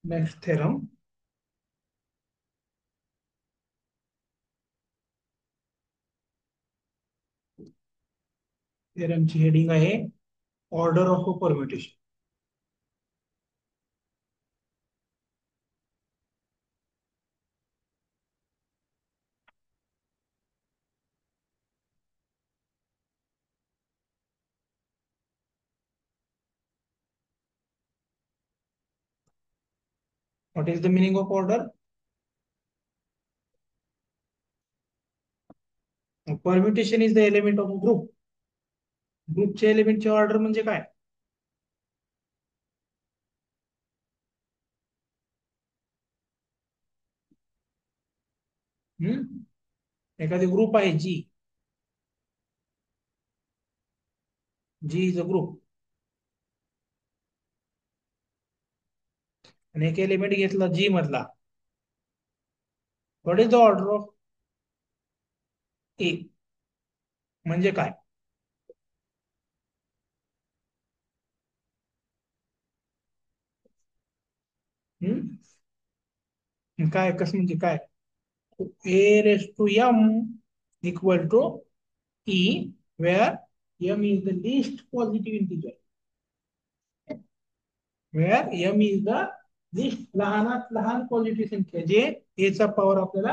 Next theorem. थेरमची heading आहे order of a permutation. What is the meaning of order? Permutation is the element of a group. ग्रुपचे एलिमेंटचे order म्हणजे काय? हम्म एखादी ग्रुप आहे जी. जी इज अ ग्रुप. आणि एक एलिमेंट घेतला जी मधला. What is the order of a? म्हणजे काय? काय कसं म्हणजे काय? A raise to m equal to e, where m is the least positive integer. Where m is the least लहानात लहान पॉझिटिव्ह संख्या जे ए चा पॉवर आपल्याला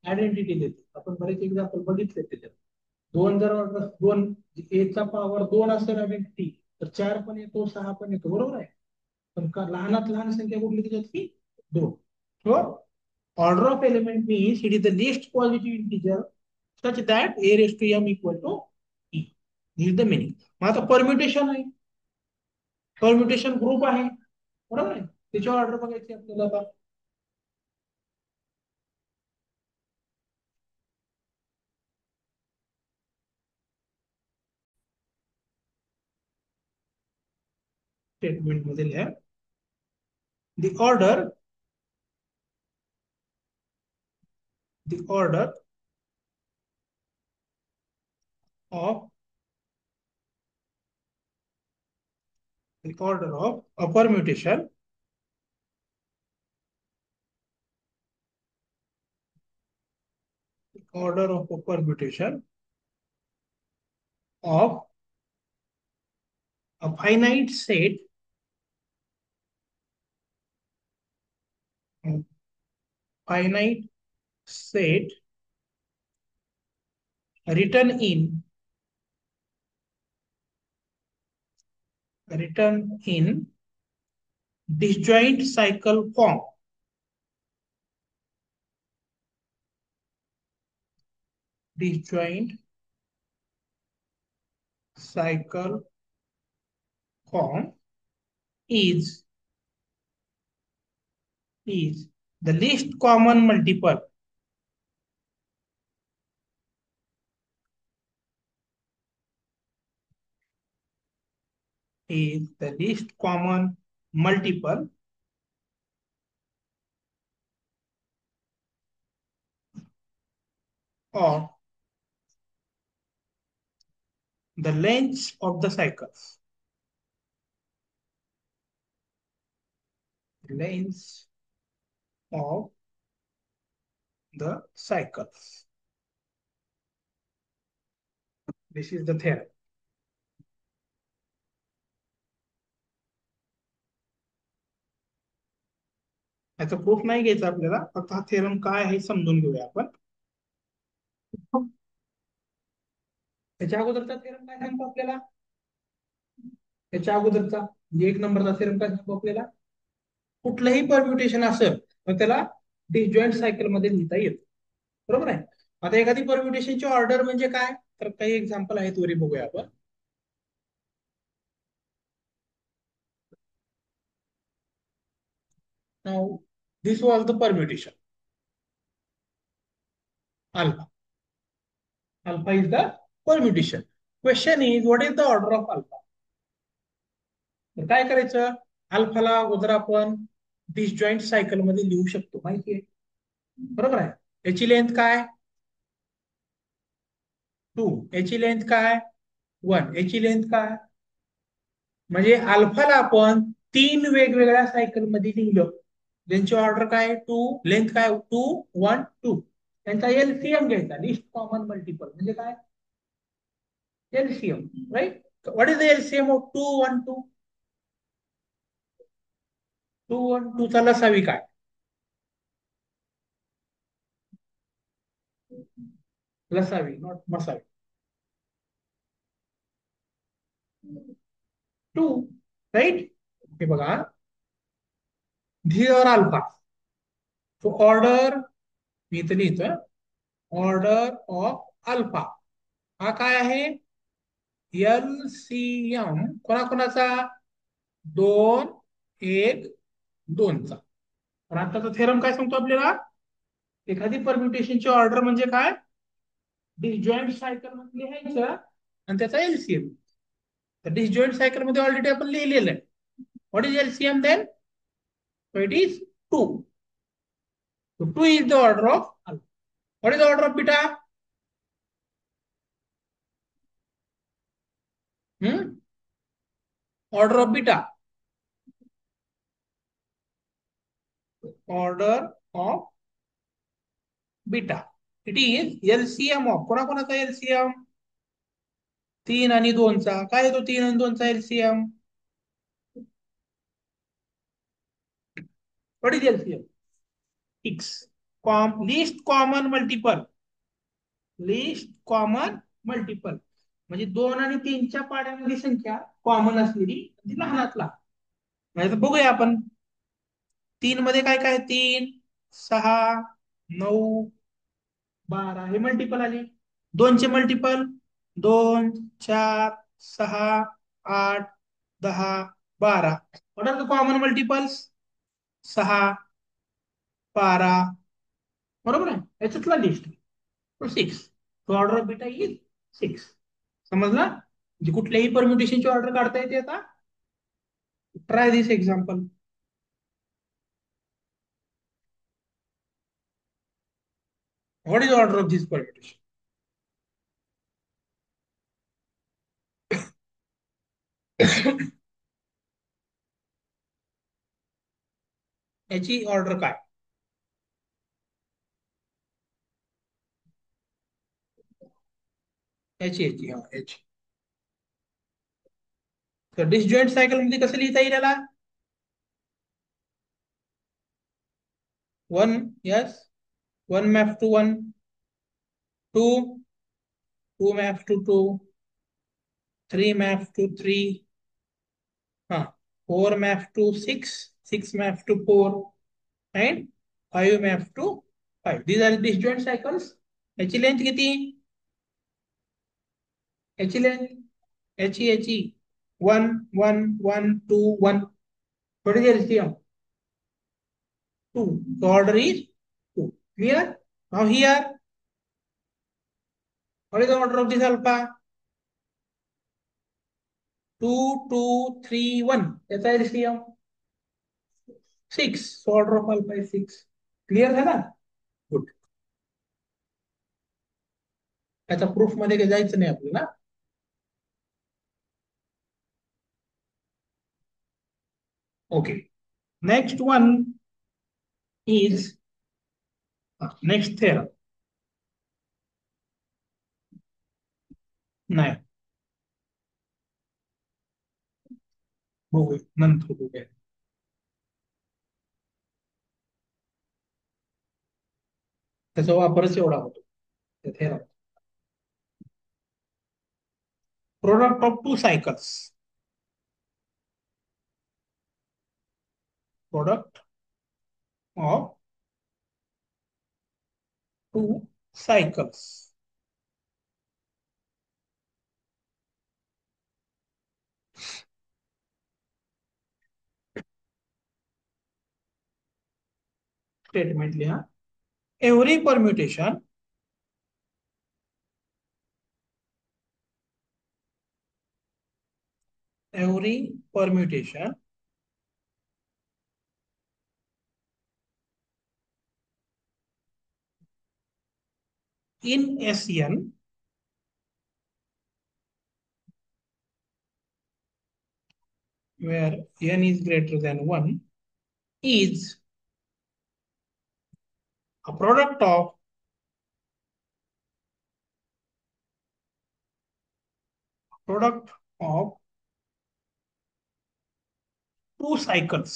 आयडेंटिटी देते. आपण बरेच एक्झाम्पल बघितले त्याच्यात. दोन जर दोन, ए चा पॉवर दोन असेल आयडेंटिटी, तर चार पण येतो, सहा पण येतो, बरोबर आहे. पण का लहानात लहान संख्या कुठली त्याच्यातली? दोन. So order of element means it is the least positive integer such that a raised to m equal to e. This is the meaning. मग आता परम्युटेशन आहे. परम्युटेशन ग्रुप आहे, बरोबर आहे. त्याची ऑर्डर बघायची आपल्याला आता. स्टेटमेंट मध्ये लिहा. The order of a permutation order of a permutation of a uh, finite set written in disjoint cycle form. Disjoint cycle form is the least common multiple is the least common multiple of the lengths of the cycles. Lengths of the cycles. This is the theorem. याचा proof नाही घ्यायचा आपल्याला, फक्त हा theorem काय आहे समजून घेऊया आपण. त्याच्या अगोदरचा थेरम काय सांगतो आपल्याला? त्याच्या अगोदरचा म्हणजे एक नंबरचा थेरम काय सांगतो आपल्याला? कुठलंही परम्युटेशन असेल तर त्याला डिसजॉइंट सायकल मध्ये लिहिता येतं, बरोबर आहे. आता एखादी परम्युटेशनची ऑर्डर म्हणजे काय, तर काही एक्झाम्पल आहेत वरी बघूया आपण. Now, this was the permutation. Alpha. Alpha is the permutation. Question is, what is the order of alpha? तर काय करायचं? अल्फाला अगोदर आपण डिसजॉइंट सायकल मध्ये लिहू शकतो, माहिती आहे, बरोबर आहे. याची लेंथ काय? 2. याची लेंथ काय? 1. याची लेंथ काय? म्हणजे अल्फाला आपण 3 वेगवेगळ्या सायकल मध्ये लिहिलं, त्यांची ऑर्डर काय टू, लेंथ काय 2 1 2, त्यांचा एलसीएम घ्यायचा, लिस्ट कॉमन मल्टिपल म्हणजे काय LCM, right. What is the LCM of 2 1 2? 2 1 2 चा लसावी काय? लसावी नॉट मसावी. 2, राईट. हे बघा, धिअर अल्फा. सो ऑर्डर, मी इथं लिहितोय, ऑर्डर ऑफ अल्फा हा काय आहे? एलसीएम कोणाकोणाचा? 2 1 2चा. पण आताचा थेरम काय सांगतो आपल्याला? एखादी परम्युटेशनची ऑर्डर म्हणजे काय? डिसजॉइंट सायकल मध्ये लिहायचं आणि त्याचा एलसीएम. तर डिसजॉइंट सायकल मध्ये ऑलरेडी आपण लिहिलेलं आहे. What is LCM then? So it is 2. So 2 is the order of alpha. What is the order of beta? Hmm? Order of beta. Order of beta. It is LCM of कोणाकोणाचा LCM? 3 आणि 2चा. काय येतो 3 आणि 2चा LCM? What is LCM? 6. Least common multiple. Least common multiple. म्हणजे 2 आणि 3च्या पाड्यामध्ये संख्या common असलेली ती लहानातला. नाही तर बघूया आपण. 3 मध्ये काय काय? 3 6 9 12 हे मल्टिपल आले. 2चे multiple 2 4 6 8 10 12. What are the common multiples? 6 12. बरोबर आहे, याच्यातला least 6. Order of beta is 6. समजला? म्हणजे कुठल्याही परम्युटेशनची ऑर्डर काढता येते आता. Try this example. What is order of this permutation? याची ऑर्डर काय? याची हा याची. तर डिसजॉइंट सायकल मध्ये कसं लिहिता येईल याला? 1 yes, 1 map to 1, 2 2 maps to 2, 3 maps to 3, 4 maps to 6, 6 maps to 4, and 5 maps to 5. These are the disjoint cycles. याची लेंथ किती? याची लेंथ याची 1 1 1 2 1. What is the LCM? 2. The order is 2. Clear? Now here, what is the order of this alpha? 2 2 3 1. याचा LCM 6. So order of alpha is 6. Clear झाला? Good. त्याचा proof मध्ये काही जायचं नाही आपल्याला. Okay. Next one is next theorem. नाही, बघूया नंतर बघूया. त्याचा वापरच एवढा होतो त्या theorem. Product of two cycles. Product of two cycles. Statement लिहा. Every permutation every permutation in SN where n is greater than 1 is a product of two cycles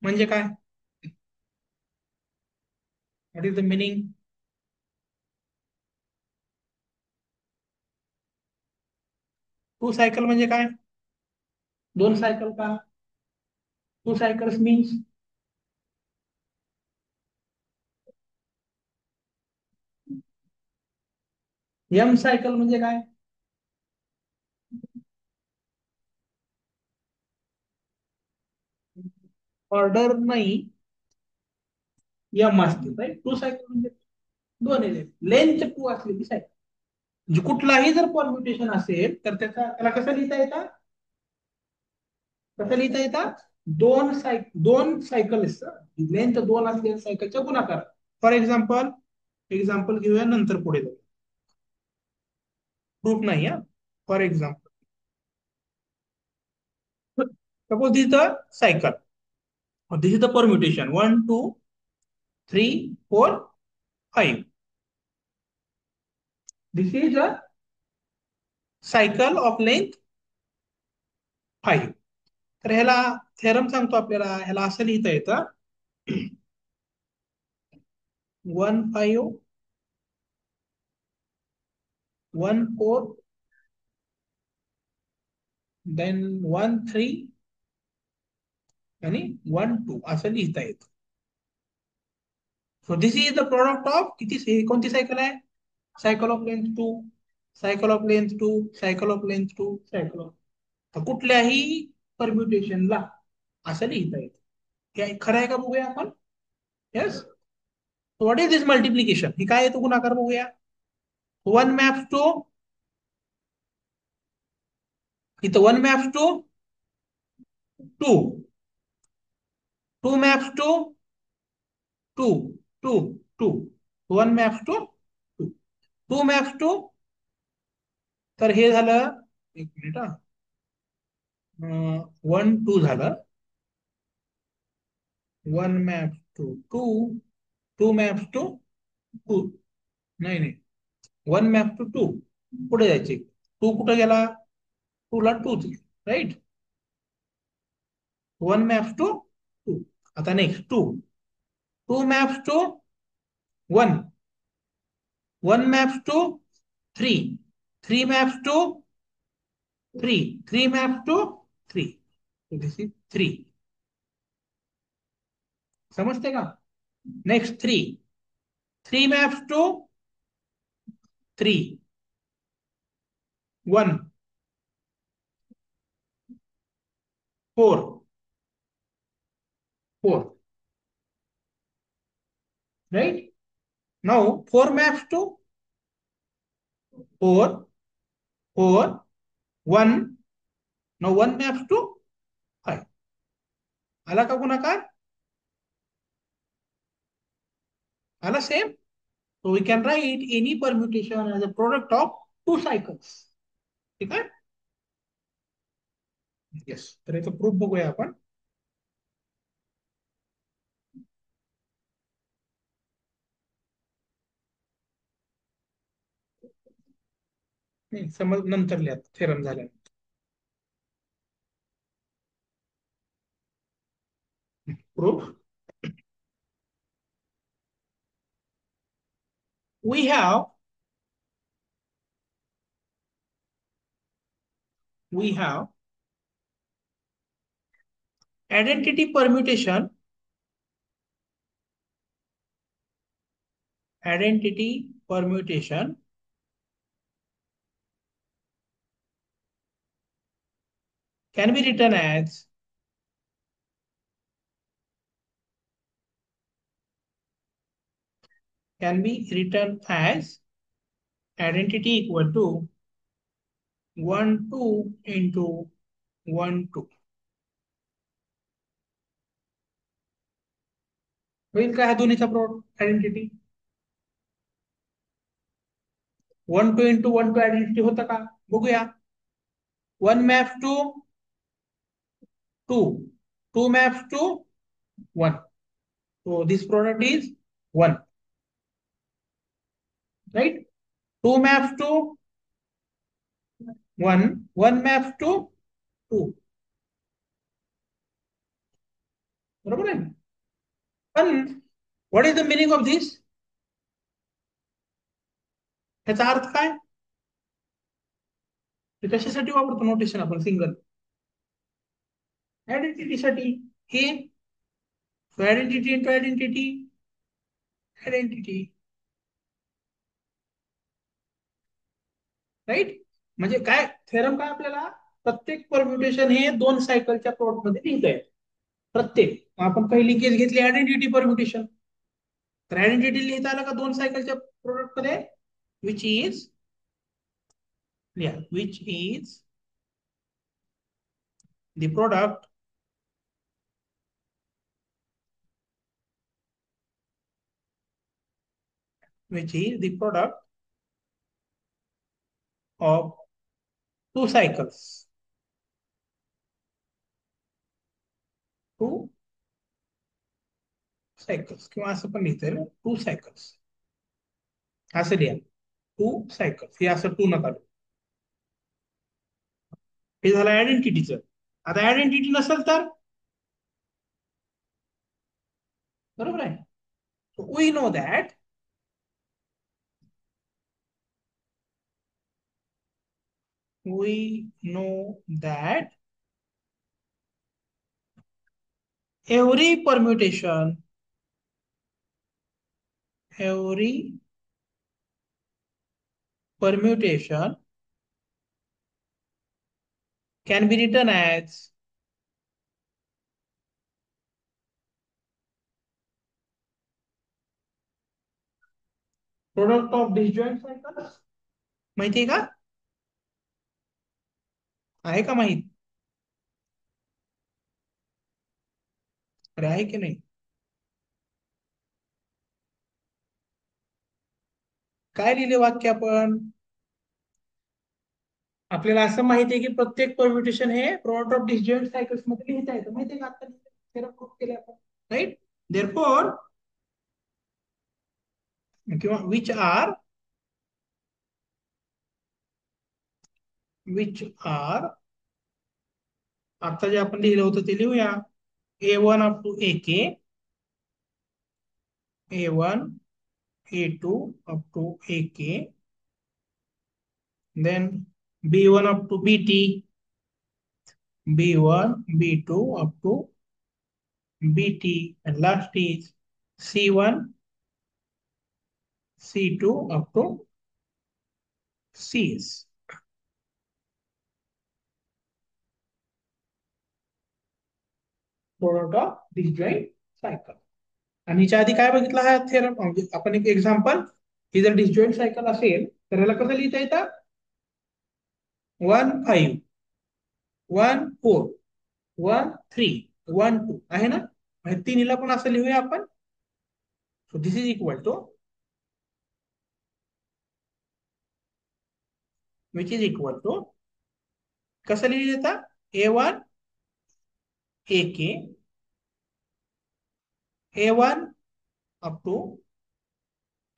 म्हणजे काय? What is the meaning? Two cycle म्हणजे काय? दोन cycle का? Two cycles means M cycle म्हणजे काय? Order नाही, एम असते राईट. टू सायकल म्हणजे दोन लेंथ टू असलेली सायकल. म्हणजे कुठलाही जर परम्युटेशन असेल तर त्याला कसं लिहिता येतं? कसं लिहिता येतं? दोन सायकल्स, लेंथ दोन असलेल्या सायकलच्या गुणाकार. फॉर एक्झाम्पल घेऊया, नंतर पुढे जाऊ. प्रूफ नाही हा. For example, suppose this the cycle, this is the permutation 1 2 3 4 5. This is a cycle of length 5. तर ह्याला थेरम सांगतो आपल्याला, ह्याला असं लिहिता येतं 1 5 1 4 देन 1 3 आणि 1 2 असं लिहिता येतं. सो this is the product of कोणती सायकल आहे? Cycle of length 2, cycle of length 2, cycle of length 2, cycle of. तर कुठल्याही परम्युटेशनला असं लिहिता येतं. हे खरं आहे का बघूया आपण. Yes. What is this multiplication? हे काय येतो गुणाकार बघूया. 1 maps to, इथं 1 maps to 2, 2 maps to 2, 2, 2, 1 maps to 2, 2 maps to. तर हे झालं, एक मिनिट हा, 1 2 झालं. 1 maps to 2, 2 maps to 2. नाही नाही, 1 maps to 2. पुढे जायचे. टू कुठे गेला? टू ला टू, राईट. 1 maps to 2. आता next 2 maps to 1, 1 maps to 3, 3 maps to 3, 3 maps to 3. This is 3. समजते का? Next 3 maps to 3, 1 4 4, right? Now 4 maps to 4, 4 now 1 maps to 5. आला का गुणाकार? आला same. So we can write any permutation as a product of two cycles. ठीक आहे. Yes. तर याचं प्रूफ बघूया आपण. नाही, समज नंतर लिहा, थेरम झाल्यानंतर. Proof. we have we have identity permutation, identity permutation can be written as identity equal to 1 2 into 1 2. होईल का ह्या दोन्हीचा प्रोडक्ट आयडेंटिटी? 1 2 into 1 2 आयडेंटिटी होतं का? बघूया. 1 maps to 2, 2 maps to 1. So this product is 1, right? 2 maps to 1, 1 maps to 2. बरोबर आहे. पण what is the meaning of this? ह्याचा अर्थ काय? ते कशासाठी वापरतो नोटेशन आपण सिंगल? आयडेंटिटीसाठी. हे identity into identity, identity, right? म्हणजे काय थेरम काय आपल्याला? प्रत्येक परम्युटेशन हे 2 सायकलच्या प्लॉट मध्ये लिहिता येत. प्रत्येक. आपण पहिली केस घेतली आयडेंटिटी परम्युटेशन. तर आयडेंटिटी लिहिता आलं का 2 सायकलच्या प्रोडक्ट मध्ये? Which is, which is the product which is the product of 2 cycles. 2 cycles किंवा असं पण लिहिता येईल 2 cycles. असं लिहा 2 cycles. हे असं 2 नका लिहू. हे झालं आयडेंटिटीचं. आता आयडेंटिटी नसेल तर? बरोबर आहे. We know that we know that every permutation, every permutation can be written as product of disjoint cycles. माहिती आहे का? आहे का माहित? अरे आहे की नाही? काय लिहिले वाक्य आपण? आपल्याला असं माहिती आहे की प्रत्येक परम्युटेशन हे प्रोडक्ट ऑफ डिसजॉइंट सायकल्स मध्ये लिहिता येतं. माहिती आहे का? आता प्रूफ केले आपण, राईट? देअरफॉर किंवा विच आर आता जे आपण लिहिलं होतं ते लिहूया. A1 up to AK, A1 A2 up to AK, then B1 up to BT, B1 B2 up to BT, and last is C1 C2 up to CS. Product of disjoint cycle. आणि याच्या आधी काय बघितलं हा theorem? म्हणजे आपण एक example, ही जर डिसजॉइंट सायकल असेल तर याला कसं लिहिता येतं? 1 5 1 4 1 3 1 2 आहे ना? म्हणजे तिन्हीला पण असं लिहूया आपण. So this is equal to, which is equal to, कसं लिहिता? A1 AK, A1 up to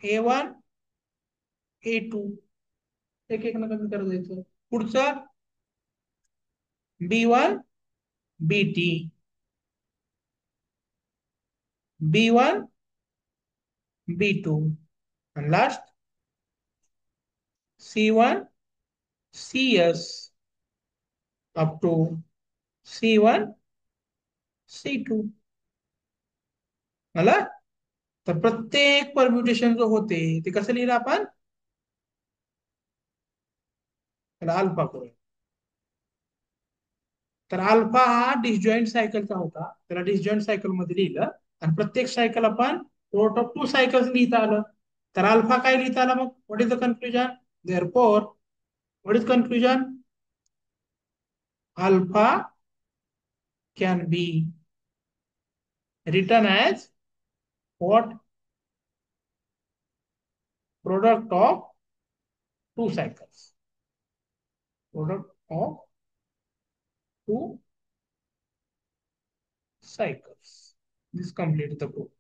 A1 A2, एक एक न कमी करत जायचं. पुढचं B1 BT, B1 B2, and last C1 CS up to C1 C2. मला तर प्रत्येक परम्युटेशन जो होते ते कसं लिहिलं आपण? त्याला अल्फा करूया. तर अल्फा हा डिसजॉइंट सायकलचा होता, त्याला डिसजॉइंट सायकल मध्ये लिहिलं. आणि प्रत्येक सायकल आपण प्रोडक्ट ऑफ 2 सायकल्स लिहिता आलं. तर अल्फा काय लिहिता आला मग? What is the conclusion? Therefore what is conclusion? Alpha can be written as what? Product of 2 cycles. Product of 2 cycles. This complete the proof.